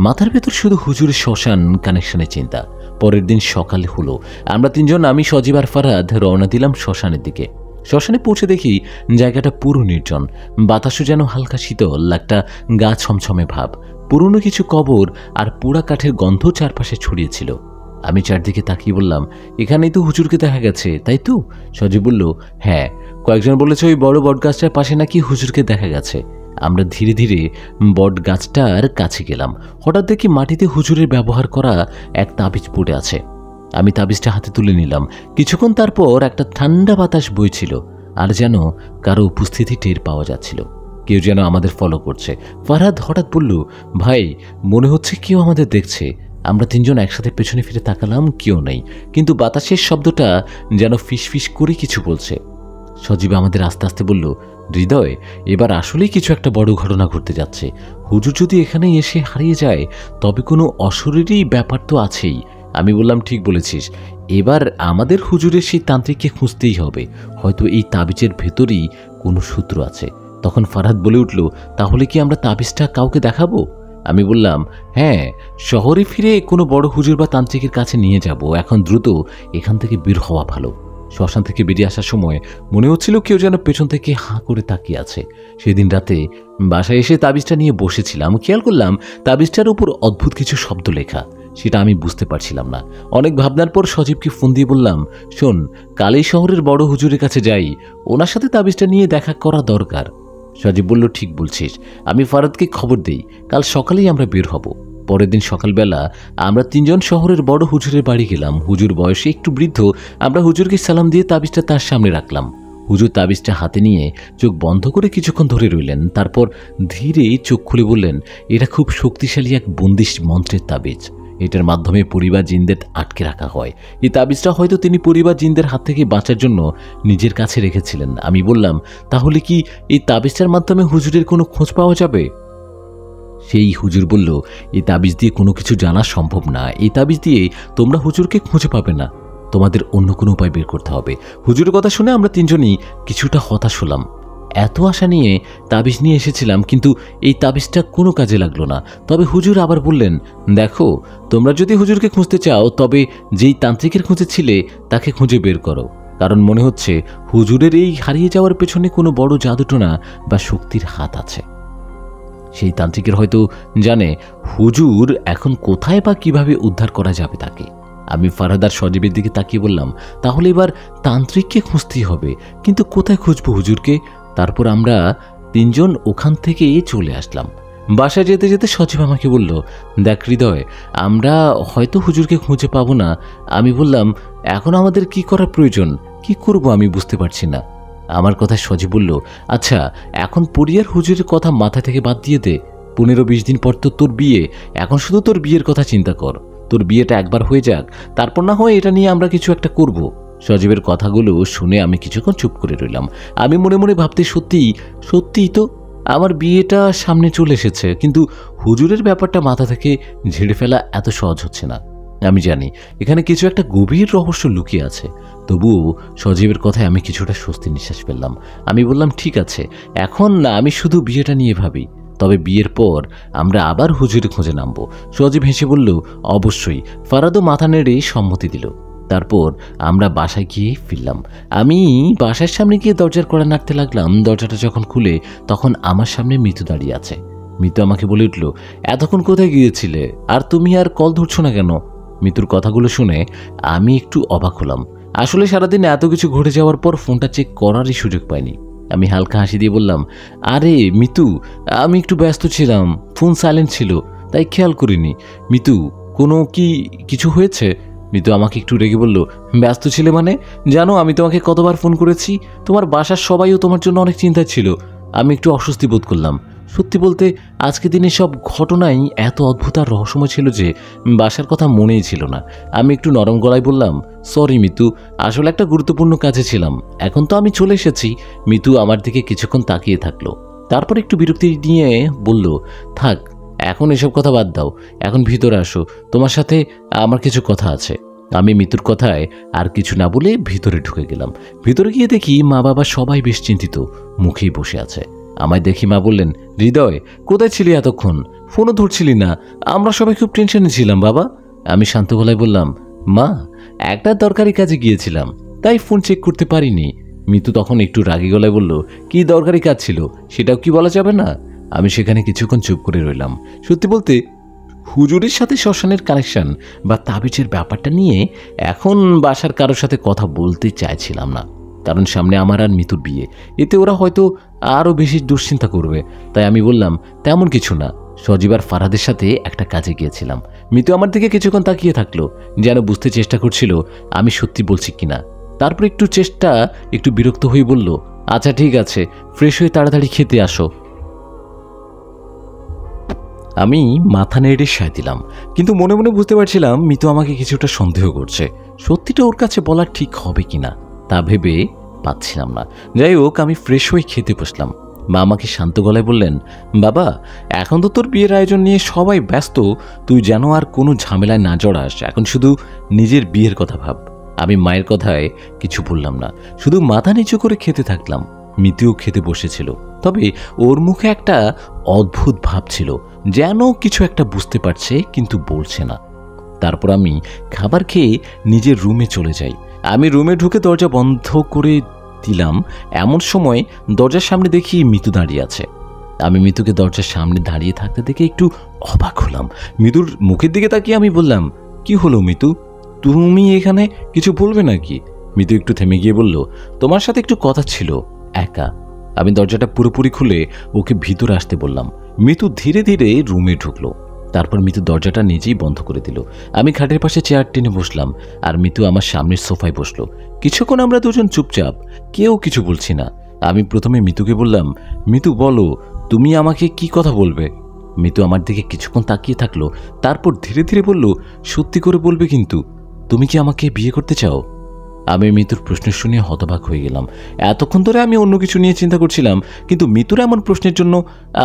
মাথার ভেতর শুধু হুজুরের শ্মশান কানেকশনের চিন্তা। পরের দিন সকালে হলো, আমরা তিনজন, আমি, সজীব আর ফারহাদ রওনা দিলাম শ্মশানের দিকে। শ্মশানে পৌঁছে দেখি জায়গাটা পুরো নির্জন, বাতাসও যেন হালকা শীতল, একটা গা ছমছমে ভাব। পুরনো কিছু কবর আর পোড়া কাঠের গন্ধ চারপাশে ছড়িয়েছিল। আমি চারদিকে তাকিয়ে বললাম, এখানেই তো হুজুরকে দেখা গেছে, তাই তো? সজীব বলল, হ্যাঁ, কয়েকজন বলেছে ওই বড় বট গাছটার পাশে নাকি হুজুরকে দেখা গেছে। আমরা ধীরে ধীরে বট গাছটার কাছে গেলাম। হঠাৎ দেখি মাটিতে হুজুরের ব্যবহার করা এক তাবিজ পড়ে আছে। আমি তাবিজটা হাতে তুলে নিলাম। কিছুক্ষণ তারপর একটা ঠান্ডা বাতাস বইছিল, আর যেন কারো উপস্থিতি টের পাওয়া যাচ্ছিল। কেউ যেন আমাদের ফলো করছে। ফারহাদ হঠাৎ বলল, ভাই, মনে হচ্ছে কেউ আমাদের দেখছে। আমরা তিনজন একসাথে পেছনে ফিরে তাকালাম, কেউ নেই, কিন্তু বাতাসের শব্দটা যেন ফিসফিস করে কিছু বলছে। সজীব আমাদের আস্তে আস্তে বলল, হৃদয়, এবার আসলেই কিছু একটা বড় ঘটনা ঘটতে যাচ্ছে। হুজুর যদি এখানে এসে হারিয়ে যায়, তবে কোনো অশরীরী ব্যাপার তো আছেই। আমি বললাম, ঠিক বলেছিস, এবার আমাদের হুজুরের সেই তান্ত্রিককে খুঁজতেই হবে। হয়তো এই তাবিজের ভেতরেই কোনো সূত্র আছে। তখন ফারহাদ বলে উঠল, তাহলে কি আমরা তাবিজটা কাউকে দেখাবো? আমি বললাম, হ্যাঁ, শহরে ফিরে কোনো বড় হুজুর বা তান্ত্রিকের কাছে নিয়ে যাব। এখন দ্রুত এখান থেকে বের হওয়া ভালো। শ্মশান থেকে বেরিয়ে আসার সময় মনে হচ্ছিল কেউ যেন পেছন থেকে হাঁ করে তাকিয়ে আছে। সেদিন রাতে বাসায় এসে তাবিজটা নিয়ে বসেছিলাম, খেয়াল করলাম তাবিজটার উপর অদ্ভুত কিছু শব্দ লেখা। সেটা আমি বুঝতে পারছিলাম না। অনেক ভাবনার পর সজীবকে ফোন দিয়ে বললাম, শোন, কাল এই শহরের বড় হুজুরের কাছে যাই, ওনার সাথে তাবিজটা নিয়ে দেখা করা দরকার। সজীব বলল, ঠিক বলছিস, আমি ফারাদকে খবর দেই, কাল সকালেই আমরা বের হব। পরের দিন সকালবেলা আমরা 3 জন শহরের বড় হুজুরের বাড়ি গেলাম। হুজুর বয়সে একটু বৃদ্ধ। আমরা হুজুরকে সালাম দিয়ে তাবিজটা তার সামনে রাখলাম। হুজুর তাবিজটা হাতে নিয়ে চোখ বন্ধ করে কিছুক্ষণ ধরে রইলেন, তারপর ধীরে চোখ খুলে বললেন, এটা খুব শক্তিশালী এক বন্দিশ মন্ত্রের তাবিজ। এটার মাধ্যমে পরিবার জিনদের আটকে রাখা হয়। এই তাবিজটা হয়তো তিনি পরিবার জিনদের হাত থেকে বাঁচার জন্য নিজের কাছে রেখেছিলেন। আমি বললাম, তাহলে কি এই তাবিজটার মাধ্যমে হুজুরের কোনো খোঁজ পাওয়া যাবে? সেই হুজুর বলল, এই তাবিজ দিয়ে কোনো কিছু জানা সম্ভব না। এই তাবিজ দিয়ে তোমরা হুজুরকে খুঁজে পাবে না, তোমাদের অন্য কোনো উপায় বের করতে হবে। হুজুরের কথা শুনে আমরা 3 জনই কিছুটা হতাশ হলাম। এত আশা নিয়ে তাবিজ নিয়ে এসেছিলাম, কিন্তু এই তাবিজটা কোনো কাজে লাগলো না। তবে হুজুর আবার বললেন, দেখো, তোমরা যদি হুজুরকে খুঁজতে চাও তবে যেই তান্ত্রিকের খুঁজে ছিলে তাকে খুঁজে বের করো, কারণ মনে হচ্ছে হুজুরের এই হারিয়ে যাওয়ার পেছনে কোনো বড় জাদুটোনা বা শক্তির হাত আছে। সেই তান্ত্রিকের হয়তো জানে হুজুর এখন কোথায় বা কিভাবে উদ্ধার করা যাবে তাকে। আমি ফারাদ আর সজীবের দিকে তাকিয়ে বললাম, তাহলে এবার তান্ত্রিককে খুঁজতেই হবে, কিন্তু কোথায় খুঁজবো হুজুরকে? তারপর আমরা 3 জন ওখান থেকে চলে আসলাম। বাসায় যেতে যেতে সজীব আমাকে বলল, দেখ হৃদয়, আমরা হয়তো হুজুরকে খুঁজে পাবো না। আমি বললাম, এখন আমাদের কি করা প্রয়োজন, কি করব আমি বুঝতে পারছি না। আমার কথা সজীব বলল, আচ্ছা, এখন পরিয়ার হুজুরের কথা মাথা থেকে বাদ দিয়ে দে। 15-20 দিন পর তো তোর বিয়ে, এখন শুধু তোর বিয়ের কথা চিন্তা কর। তোর বিয়েটা একবার হয়ে যাক, তারপর না হয় এটা নিয়ে আমরা কিছু একটা করব। সজীবের কথাগুলো শুনে আমি কিছুক্ষণ চুপ করে রইলাম। আমি মনে মনে ভাবতে, সত্যিই তো আমার বিয়েটা সামনে চলে এসেছে, কিন্তু হুজুরের ব্যাপারটা মাথা থেকে ঝেড়ে ফেলা এত সহজ হচ্ছে না। আমি জানি এখানে কিছু একটা গভীর রহস্য লুকিয়ে আছে, তবুও সজীবের কথায় আমি কিছুটা স্বস্তি নিঃশ্বাস ফেললাম। আমি বললাম, ঠিক আছে, এখন আমি শুধু বিয়েটা নিয়ে ভাবি, তবে বিয়ের পর আমরা আবার হুজুরের খোঁজে নামবো। সজীব হেসে বলল, অবশ্যই। ফারাদও মাথা নেড়ে সম্মতি দিল। তারপর আমরা বাসায় গিয়ে ফিরলাম। আমি বাসার সামনে গিয়ে দরজার কড়া নাড়তে লাগলাম। দরজাটা যখন খুলে তখন আমার সামনে মিতু দাঁড়িয়ে আছে। মিতু আমাকে বলে উঠল, এতক্ষণ কোথায় গিয়েছিলে, আর তুমি আর কল ধরছো না কেন? মিতুর কথাগুলো শুনে আমি একটু অবাক হলাম। আসলে সারাদিন এত কিছু ঘটে যাওয়ার পর ফোনটা চেক করারই সুযোগ পাইনি। আমি হালকা হাসি দিয়ে বললাম, আরে মিতু, আমি একটু ব্যস্ত ছিলাম, ফোন সাইলেন্ট ছিল, তাই খেয়াল করিনি। মিতু, কিছু হয়েছে? মিতু আমাকে একটু রেগে বলল, ব্যস্ত ছিলে মানে? জানো আমি তোমাকে কতবার ফোন করেছি, তোমার বাসার সবাইও তোমার জন্য অনেক চিন্তায় ছিল। আমি একটু অস্বস্তি বোধ করলাম। সত্যি বলতে আজকে দিনে সব ঘটনাই এত অদ্ভুত আর রহস্যময় ছিল যে বাসার কথা মনেই ছিল না। আমি একটু নরম গলায় বললাম, সরি মিতু, আসলে একটা গুরুত্বপূর্ণ কাজে ছিলাম, এখন তো আমি চলে এসেছি। মিতু আমার দিকে কিছুক্ষণ তাকিয়ে থাকলো, তারপর একটু বিরক্তি নিয়ে বলল, থাক, এখন এসব কথা বাদ দাও, এখন ভিতরে আসো, তোমার সাথে আমার কিছু কথা আছে। আমি মিতুর কথায় আর কিছু না বলে ভিতরে ঢুকে গেলাম। ভিতরে গিয়ে দেখি মা বাবা সবাই বেশ চিন্তিত, মুখেই বসে আছে। আমায় দেখি মা বললেন, হৃদয়, কোথায় ছিলি এতক্ষণ? ফোনও ধরছিলি না, আমরা সবাই খুব টেনশনে ছিলাম বাবা। আমি শান্ত গলায় বললাম, মা, একটা দরকারি কাজে গিয়েছিলাম, তাই ফোন চেক করতে পারিনি। মিতু তখন একটু রাগী গলায় বলল, কি দরকারি কাজ ছিল, সেটাও কি বলা যাবে না? আমি সেখানে কিছুক্ষণ চুপ করে রইলাম। সত্যি বলতে হুজুরের সাথে শ্মশানের কানেকশন বা তাবিজের ব্যাপারটা নিয়ে এখন বাসার কারোর সাথে কথা বলতে চাইছিলাম না, কারণ সামনে আমার আর মিতুর বিয়ে, এতে ওরা হয়তো আরও বেশি দুশ্চিন্তা করবে। তাই আমি বললাম, তেমন কিছু না, সজীব আর ফারাদের সাথে একটা কাজে গিয়েছিলাম। মিতু আমার দিকে কিছুক্ষণ তাকিয়ে থাকলো, যেন বুঝতে চেষ্টা করছিল আমি সত্যি বলছি কিনা। তারপর একটু বিরক্ত হয়ে বলল, আচ্ছা ঠিক আছে, ফ্রেশ হয়ে তাড়াতাড়ি খেতে আসো। আমি মাথা নেড়ে সায় দিলাম, কিন্তু মনে মনে বুঝতে পারছিলাম মিতু আমাকে কিছুটা সন্দেহ করছে। সত্যিটা ওর কাছে বলা ঠিক হবে কিনা তা ভেবে পাচ্ছিলাম না। যাই হোক, আমি ফ্রেশ হয়ে খেতে বসলাম। মা আমাকে শান্ত গলায় বললেন, বাবা, এখন তো তোর বিয়ের আয়োজন নিয়ে সবাই ব্যস্ত, তুই যেন আর কোনো ঝামেলায় না জড়াস, এখন শুধু নিজের বিয়ের কথা ভাব। আমি মায়ের কথায় কিছু বললাম না, শুধু মাথা নিচু করে খেতে থাকলাম। মিতুও খেতে বসেছিল, তবে ওর মুখে একটা অদ্ভুত ভাব ছিল, যেন কিছু একটা বুঝতে পারছে কিন্তু বলছে না। তারপর আমি খাবার খেয়ে নিজের রুমে চলে যাই। আমি রুমে ঢুকে দরজা বন্ধ করে দিলাম, এমন সময় দরজার সামনে দেখি মিতু দাঁড়িয়ে আছে। আমি মিতুকে দরজার সামনে দাঁড়িয়ে থাকতে দেখে একটু অবাক হলাম। মিতুর মুখের দিকে তাকিয়ে আমি বললাম, কি হলো মিতু, তুমি এখানে? কিছু বলবে নাকি? মিতু একটু থেমে গিয়ে বলল, তোমার সাথে একটু কথা ছিল, একা। আমি দরজাটা পুরোপুরি খুলে ওকে ভিতরে আসতে বললাম। মিতু ধীরে ধীরে রুমে ঢুকলো। তারপর মিতু দরজাটা নিজেই বন্ধ করে দিল। আমি খাটের পাশে চেয়ার টেনে বসলাম, আর মিতু আমার সামনের সোফায় বসলো। কিছুক্ষণ আমরা দুজন চুপচাপ, কেউ কিছু বলছি না। আমি প্রথমে মিতুকে বললাম, মিতু বলো, তুমি আমাকে কি কথা বলবে? মিতু আমার দিকে কিছুক্ষণ তাকিয়ে থাকলো, তারপর ধীরে ধীরে বলল, সত্যি করে বলবে কিন্তু, তুমি কি আমাকে বিয়ে করতে চাও? আমি মিতুর প্রশ্ন শুনে হতবাক হয়ে গেলাম। এতক্ষণ ধরে আমি অন্য কিছু নিয়ে চিন্তা করছিলাম, কিন্তু মিতুর এমন প্রশ্নের জন্য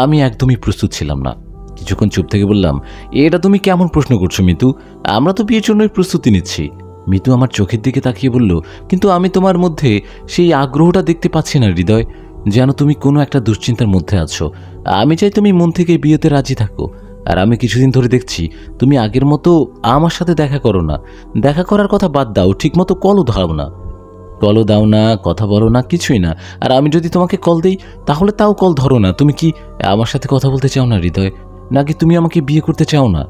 আমি একদমই প্রস্তুত ছিলাম না। কিছুক্ষণ চুপ থেকে বললাম, এটা তুমি কেমন প্রশ্ন করছো মিতু? আমরা তো বিয়ের জন্যই প্রস্তুতি নিচ্ছি। মিতু আমার চোখের দিকে তাকিয়ে বলল, কিন্তু আমি তোমার মধ্যে সেই আগ্রহটা দেখতে পাচ্ছি না হৃদয়, যেন তুমি কোনো একটা দুশ্চিন্তার মধ্যে আছো। আমি চাই তুমি মন থেকে বিয়েতে রাজি থাকো। আর আমি কিছুদিন ধরে দেখছি তুমি আগের মতো আমার সাথে দেখা করো না। দেখা করার কথা বাদ দাও, ঠিকমতো কলও দাও না। কলও দাও না, কথা বলো না, কিছুই না। আর আমি যদি তোমাকে কল দিই তাহলে তাও কল ধরো না। তুমি কি আমার সাথে কথা বলতে চাও না হৃদয়, নাকি তুমি আমাকে বিয়ে করতে চাও না?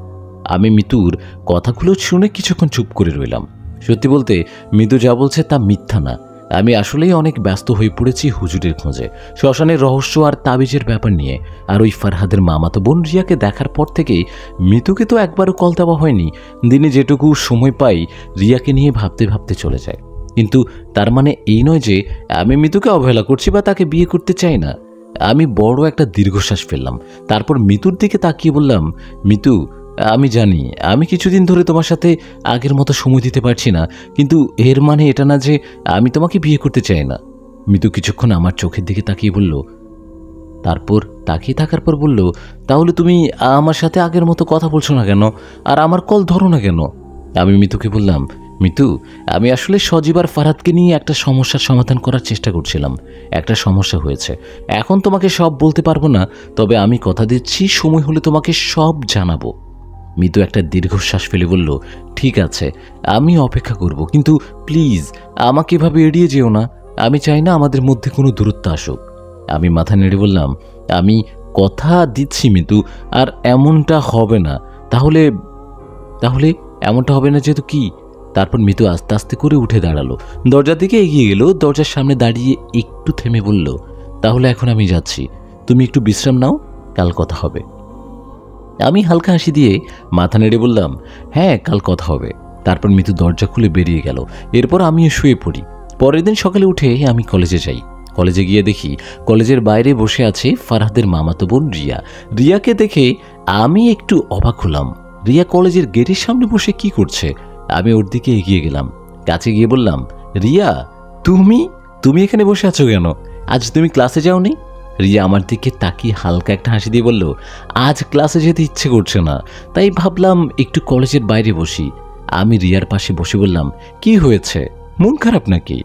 আমি মিতুর কথাগুলো শুনে কিছুক্ষণ চুপ করে রইলাম। সত্যি বলতে মিতু যা বলছে তা মিথ্যা না। আমি আসলেই অনেক ব্যস্ত হয়ে পড়েছি হুজুরের খোঁজে, শ্মশানের রহস্য আর তাবিজের ব্যাপার নিয়ে। আর ওই ফারহাদের মামাতো বোন রিয়াকে দেখার পর থেকেই মিতুকে তো একবারও কল দেওয়া হয়নি। দিনে যেটুকু সময় পাই রিয়াকে নিয়ে ভাবতে ভাবতে চলে যায়। কিন্তু তার মানে এই নয় যে আমি মিতুকে অবহেলা করছি বা তাকে বিয়ে করতে চাই না। আমি বড় একটা দীর্ঘশ্বাস ফেললাম, তারপর মিতুর দিকে তাকিয়ে বললাম, মিতু, আমি জানি আমি কিছুদিন ধরে তোমার সাথে আগের মতো সময় দিতে পারছি না, কিন্তু এর মানে এটা না যে আমি তোমাকে বিয়ে করতে চাই না। মিতু কিছুক্ষণ আমার চোখের দিকে তাকিয়ে বলল, তারপর তাকিয়ে থাকার পর বলল, তাহলে তুমি আমার সাথে আগের মতো কথা বলছো না কেন, আর আমার কল ধরো না কেন? আমি মিতুকে বললাম, মিতু, আমি আসলে সজীব আর ফারহাদকে নিয়ে একটা সমস্যার সমাধান করার চেষ্টা করছিলাম। একটা সমস্যা হয়েছে, এখন তোমাকে সব বলতে পারবো না, তবে আমি কথা দিচ্ছি সময় হলে তোমাকে সব জানাবো। মিতু একটা দীর্ঘশ্বাস ফেলে বলল, ঠিক আছে, আমি অপেক্ষা করব, কিন্তু প্লিজ আমাকে এভাবে এড়িয়ে যেও না। আমি চাই না আমাদের মধ্যে কোনো দূরত্ব আসুক। আমি মাথা নেড়ে বললাম, আমি কথা দিচ্ছি মিতু, আর এমনটা হবে না। তাহলে তাহলে এমনটা হবে না যেহেতু কি? তারপর মিতু আস্তে আস্তে করে উঠে দাঁড়ালো, দরজার দিকে এগিয়ে গেল। দরজার সামনে দাঁড়িয়ে একটু থেমে বলল, তাহলে এখন আমি যাচ্ছি, তুমি একটু বিশ্রাম নাও, কাল কথা হবে। আমি হালকা হাসি দিয়ে মাথা নেড়ে বললাম, হ্যাঁ, কাল কথা হবে। তারপর মিতু দরজা খুলে বেরিয়ে গেল। এরপর আমিও শুয়ে পড়ি। পরের দিন সকালে উঠে আমি কলেজে যাই। কলেজে গিয়ে দেখি কলেজের বাইরে বসে আছে ফারহাদের মামাতো বোন রিয়া। রিয়াকে দেখে আমি একটু অবাক হলাম। রিয়া কলেজের গেটের সামনে বসে কি করছে? আমি ওর দিকে এগিয়ে গেলাম, কাছে গিয়ে বললাম, রিয়া, তুমি তুমি এখানে বসে আছো কেন? আজ তুমি ক্লাসে যাওনি? রিয়া আমার দিকে তাকিয়ে হালকা একটা হাসি দিয়ে বলল, আজ ক্লাসে যেতে ইচ্ছে করছে না, তাই ভাবলাম একটু কলেজের বাইরে বসি। আমি রিয়ার পাশে বসে বললাম, কি হয়েছে, মন খারাপ নাকি?